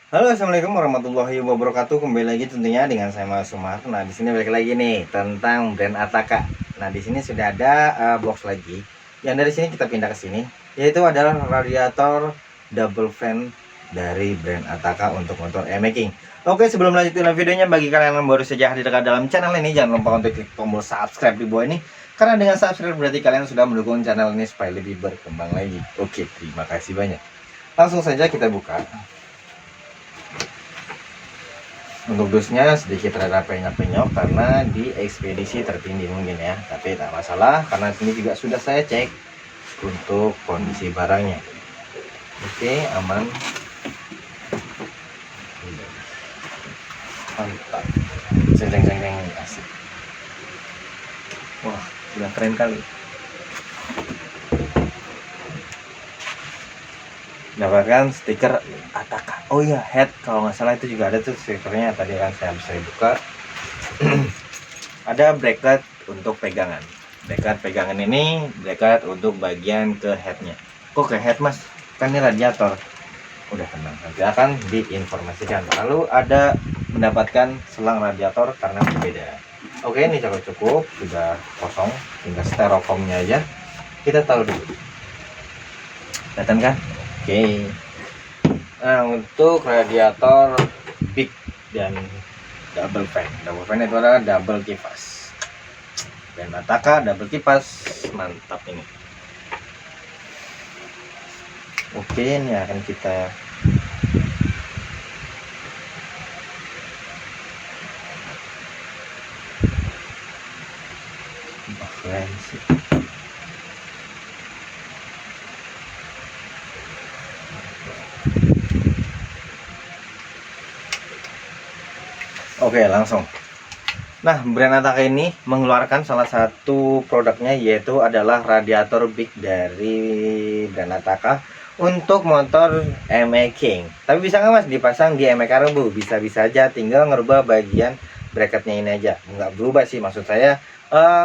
Halo, assalamualaikum warahmatullahi wabarakatuh. Kembali lagi tentunya dengan saya Mas Sumar. Nah, di sini balik lagi nih tentang brand Ataka. Nah, di sini sudah ada box lagi. Yang dari sini kita pindah ke sini, yaitu adalah radiator double fan dari brand Ataka untuk motor e-making. Oke, sebelum lanjutin videonya, bagi kalian yang baru saja hadir ke dalam channel ini, jangan lupa untuk klik tombol subscribe di bawah ini. Karena dengan subscribe berarti kalian sudah mendukung channel ini supaya lebih berkembang lagi. Oke, terima kasih banyak. Langsung saja kita buka. Untuk dusnya sedikit rada penyok-penyok karena di ekspedisi tertindih mungkin ya, tapi tak masalah karena sini juga sudah saya cek untuk kondisi barangnya. Oke, aman, mantap, ceng-ceng-ceng, asik. Wah, sudah keren kali. Dapatkan stiker Ataka. Oh iya, head kalau nggak salah itu juga ada tuh stikernya, tadi kan saya bisa buka. Ada bracket untuk pegangan. Bracket pegangan ini bracket untuk bagian ke headnya. Kok ke head mas? Kan ini radiator. Udah tenang, nanti akan diinformasikan. Lalu ada mendapatkan selang radiator karena berbeda. Oke, ini cukup sudah kosong, tinggal styrofoamnya aja. Kita tahu dulu. Kelihatan kan? Oke. Nah, untuk radiator big dan double fan. Double fan itu adalah double kipas. Dan Ataka double kipas, mantap ini. Oke, ini akan kita Oke, langsung. Nah, brand Ataka ini mengeluarkan salah satu produknya, yaitu adalah radiator big dari brand Ataka untuk motor e-making. Tapi bisa nggak mas dipasang di e-making Karbu? Bisa-bisa aja, tinggal ngerubah bagian bracketnya ini aja. Nggak berubah sih, maksud saya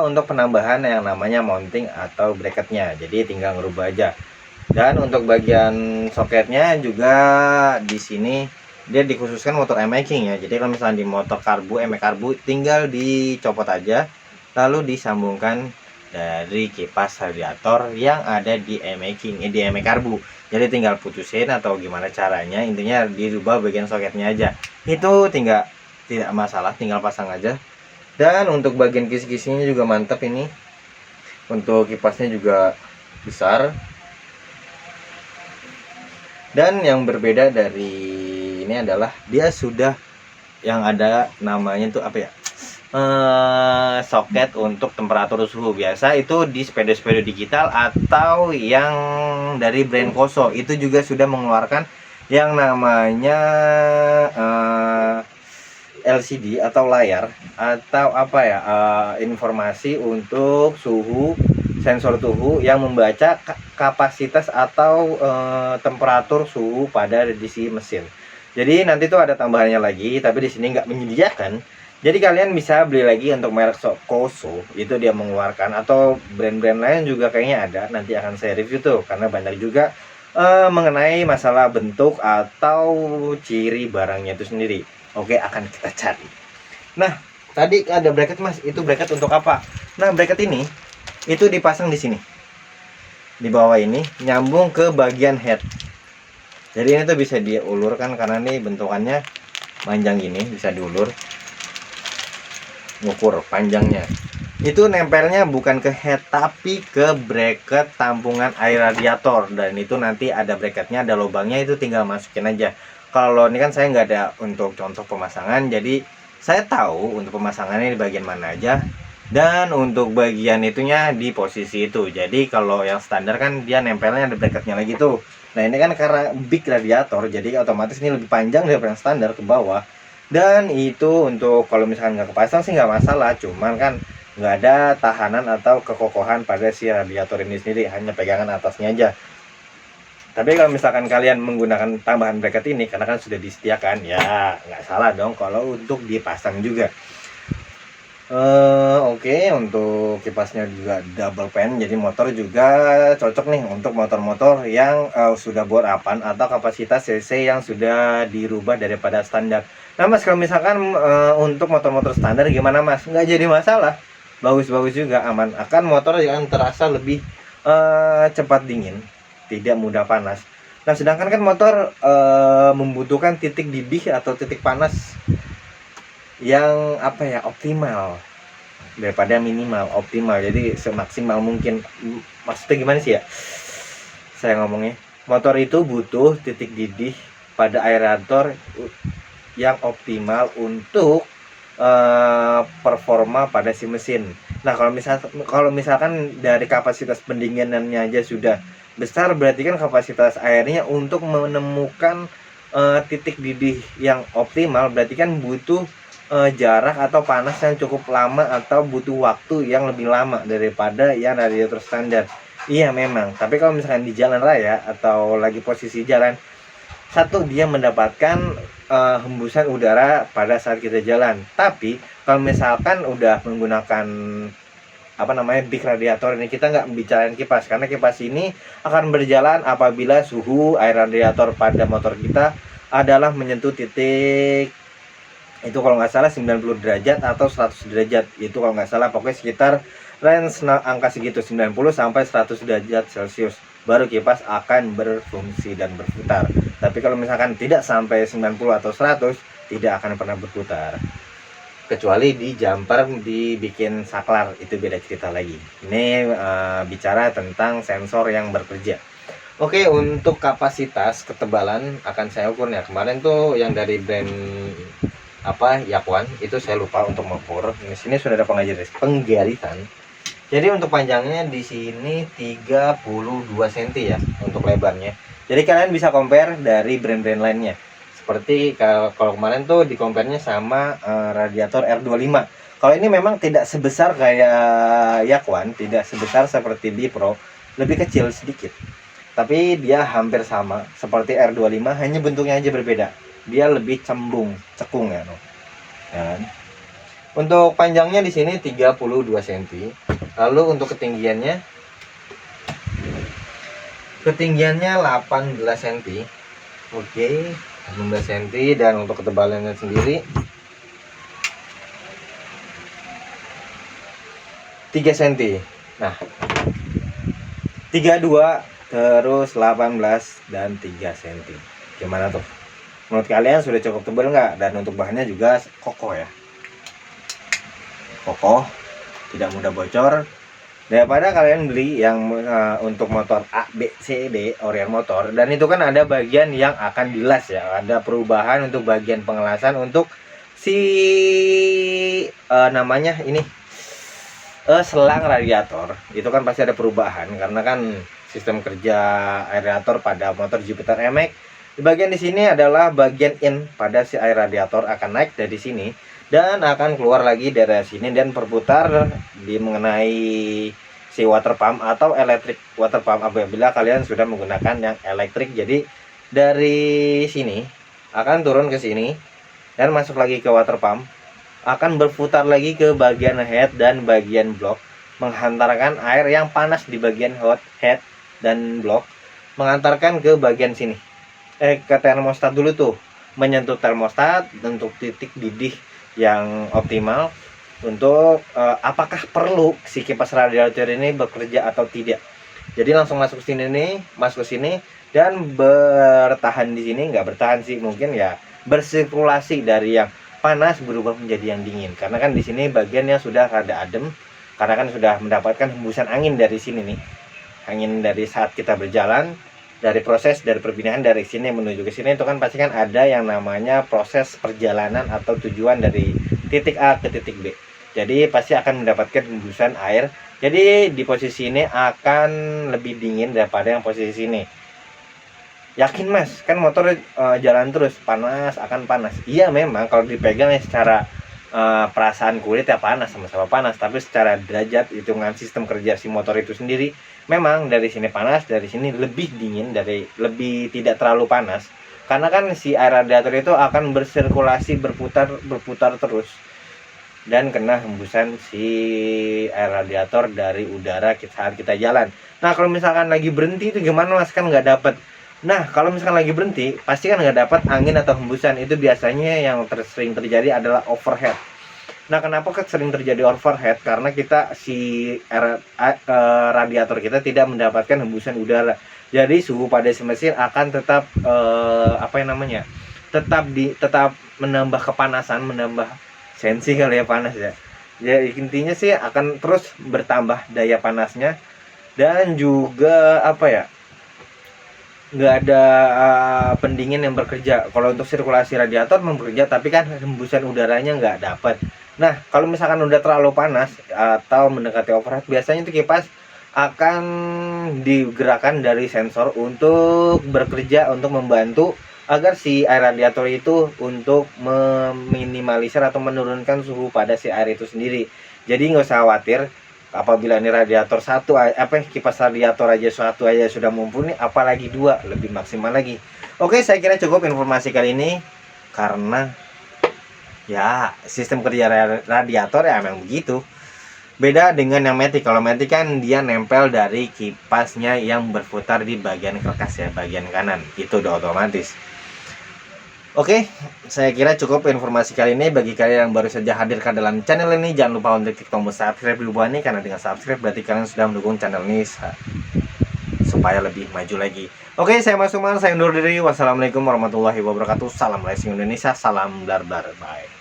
untuk penambahan yang namanya mounting atau bracketnya. Jadi tinggal ngerubah aja. Dan untuk bagian soketnya juga di sini dia dikhususkan motor e-making ya. Jadi kalau misalnya di motor karbu, karbu tinggal dicopot aja lalu disambungkan dari kipas radiator yang ada di e-making, di karbu. Jadi tinggal putusin atau gimana caranya, intinya dirubah bagian soketnya aja. Itu tidak masalah, tinggal pasang aja. Dan untuk bagian kisi-kisinya juga mantap ini. Untuk kipasnya juga besar. Dan yang berbeda dari ini adalah dia sudah yang ada namanya itu apa ya, soket untuk temperatur suhu. Biasa itu di sepeda-sepeda digital atau yang dari brand Koso itu juga sudah mengeluarkan yang namanya LCD atau layar atau apa ya, informasi untuk suhu, sensor suhu yang membaca kapasitas atau temperatur suhu pada di si mesin. Jadi nanti tuh ada tambahannya lagi, tapi di sini nggak menyediakan. Jadi kalian bisa beli lagi untuk merek Koso, itu dia mengeluarkan, atau brand-brand lain juga kayaknya ada. Nanti akan saya review tuh, karena banyak juga mengenai masalah bentuk atau ciri barangnya itu sendiri. Oke, akan kita cari. Nah, tadi ada bracket mas, itu bracket untuk apa? Nah, bracket ini itu dipasang di sini, di bawah ini, nyambung ke bagian head. Jadi ini tuh bisa diulurkan karena ini bentukannya panjang gini, bisa diulur, ngukur panjangnya. Itu nempelnya bukan ke head tapi ke bracket tampungan air radiator, dan itu nanti ada bracketnya, ada lubangnya, itu tinggal masukin aja. Kalau ini kan saya nggak ada untuk contoh pemasangan, jadi saya tahu untuk pemasangannya di bagian mana aja, dan untuk bagian itunya di posisi itu. Jadi kalau yang standar kan dia nempelnya ada bracketnya lagi tuh. Nah ini kan karena big radiator, jadi otomatis ini lebih panjang daripada yang standar ke bawah. Dan itu untuk kalau misalkan nggak kepasang sih nggak masalah, cuman kan nggak ada tahanan atau kekokohan pada si radiator ini sendiri, hanya pegangan atasnya aja. Tapi kalau misalkan kalian menggunakan tambahan bracket ini, karena kan sudah disediakan, ya nggak salah dong kalau untuk dipasang juga. Oke, untuk kipasnya juga double fan, jadi motor juga cocok nih untuk motor-motor yang sudah bore up-an atau kapasitas cc yang sudah dirubah daripada standar. Nah Mas, kalau misalkan untuk motor-motor standar gimana Mas? Nggak jadi masalah, bagus-bagus juga, aman. Akan motor yang terasa lebih cepat dingin, tidak mudah panas. Nah sedangkan kan motor membutuhkan titik didih atau titik panas yang apa ya, optimal daripada minimal, optimal. Jadi semaksimal mungkin. Maksudnya gimana sih ya saya ngomongnya, motor itu butuh titik didih pada aerator yang optimal untuk performa pada si mesin. Nah kalau misalkan dari kapasitas pendinginannya aja sudah besar, berarti kan kapasitas airnya untuk menemukan titik didih yang optimal berarti kan butuh jarak atau panas yang cukup lama atau butuh waktu yang lebih lama daripada yang radiator standar. Iya memang, tapi kalau misalkan di jalan raya atau lagi posisi jalan, satu dia mendapatkan hembusan udara pada saat kita jalan. Tapi kalau misalkan udah menggunakan apa namanya, big radiator ini, kita nggak bicarain kipas karena kipas ini akan berjalan apabila suhu air radiator pada motor kita adalah menyentuh titik itu kalau nggak salah 90 derajat atau 100 derajat, itu kalau nggak salah pokoknya sekitar range angka segitu 90 sampai 100 derajat Celcius baru kipas akan berfungsi dan berputar. Tapi kalau misalkan tidak sampai 90 atau 100 tidak akan pernah berputar, kecuali di jumper dibikin saklar, itu beda cerita lagi. Ini bicara tentang sensor yang bekerja. Oke, untuk kapasitas ketebalan akan saya ukur ya. Kemarin tuh yang dari brand apa Yakwan itu saya lupa untuk mengukur. Di sini sudah ada penggarisan. Jadi untuk panjangnya di sini 32 cm ya untuk lebarnya. Jadi kalian bisa compare dari brand-brand lainnya. Seperti kalau kemarin tuh di compare-nya sama radiator R25. Kalau ini memang tidak sebesar kayak Yakwan, tidak sebesar seperti di Pro, lebih kecil sedikit. Tapi dia hampir sama seperti R25, hanya bentuknya aja berbeda. Dia lebih cekung ya, no? Ya kan? Untuk panjangnya di sini 32 cm. Lalu untuk ketinggiannya 18 cm. Oke, 18 cm. Dan untuk ketebalannya sendiri 3 cm. Nah, 32, terus 18 dan 3 cm. Gimana tuh? Menurut kalian sudah cukup tebal nggak? Dan untuk bahannya juga kokoh ya, kokoh, tidak mudah bocor. Daripada kalian beli yang untuk motor A, B, C, D, Orion motor, dan itu kan ada bagian yang akan dilas ya, ada perubahan untuk bagian pengelasan untuk si namanya ini selang radiator. Itu kan pasti ada perubahan karena kan sistem kerja aerator pada motor Jupiter MX. Di bagian di sini adalah bagian in pada si air radiator akan naik dari sini dan akan keluar lagi dari sini dan berputar di mengenai si water pump atau electric water pump apabila kalian sudah menggunakan yang elektrik. Jadi dari sini akan turun ke sini dan masuk lagi ke water pump, akan berputar lagi ke bagian head dan bagian block, menghantarkan air yang panas di bagian hot head dan block, mengantarkan ke bagian sini. Ke termostat dulu tuh, menyentuh termostat untuk titik didih yang optimal untuk apakah perlu si kipas radiator ini bekerja atau tidak. Jadi langsung masuk ke sini nih, masuk ke sini dan bertahan di sini, nggak bertahan sih, mungkin ya bersirkulasi dari yang panas berubah menjadi yang dingin. Karena kan di sini bagiannya sudah rada adem karena kan sudah mendapatkan hembusan angin dari sini nih. Angin dari saat kita berjalan, dari proses dari perpindahan dari sini menuju ke sini itu kan pasti kan ada yang namanya proses perjalanan atau tujuan dari titik A ke titik B. Jadi pasti akan mendapatkan hembusan air. Jadi di posisi ini akan lebih dingin daripada yang posisi sini. Yakin Mas, kan motor jalan terus panas, akan panas. Iya memang kalau dipegang ya secara perasaan kulit ya panas, sama-sama panas. Tapi secara derajat hitungan sistem kerja si motor itu sendiri, memang dari sini panas, dari sini lebih dingin, dari lebih tidak terlalu panas. Karena kan si air radiator itu akan bersirkulasi, berputar terus. dan kena hembusan si air radiator dari udara saat kita jalan. Nah kalau misalkan lagi berhenti itu gimana mas, kan nggak dapat. Nah kalau misalkan lagi berhenti pasti kan nggak dapat angin atau hembusan. Itu biasanya yang sering terjadi adalah overhead. Nah kenapa sering terjadi overhead, karena kita radiator kita tidak mendapatkan hembusan udara. Jadi suhu pada si mesin akan tetap tetap menambah kepanasan, menambah sensi kali ya, panas ya. Ya intinya sih akan terus bertambah daya panasnya, dan juga nggak ada pendingin yang bekerja. Kalau untuk sirkulasi radiator bekerja, tapi kan hembusan udaranya nggak dapat. Nah kalau misalkan udah terlalu panas atau mendekati overhead, biasanya itu kipas akan digerakkan dari sensor untuk bekerja, untuk membantu agar si air radiator itu untuk meminimalisir atau menurunkan suhu pada si air itu sendiri. Jadi nggak usah khawatir apabila ini radiator kipas radiator aja satu aja sudah mumpuni, apalagi dua, lebih maksimal lagi. Oke, saya kira cukup informasi kali ini, karena ya sistem kerja radiator ya memang begitu. Beda dengan yang matic. Kalau matic kan dia nempel dari kipasnya yang berputar di bagian kerkas ya, bagian kanan, itu udah otomatis. Oke, saya kira cukup informasi kali ini. Bagi kalian yang baru saja hadir ke dalam channel ini, jangan lupa untuk klik tombol subscribe di bawah ini, karena dengan subscribe berarti kalian sudah mendukung channel ini supaya lebih maju lagi. Oke, saya Mas Umar, saya undur diri. Wassalamualaikum warahmatullahi wabarakatuh. Salam racing Indonesia, salam blar bye.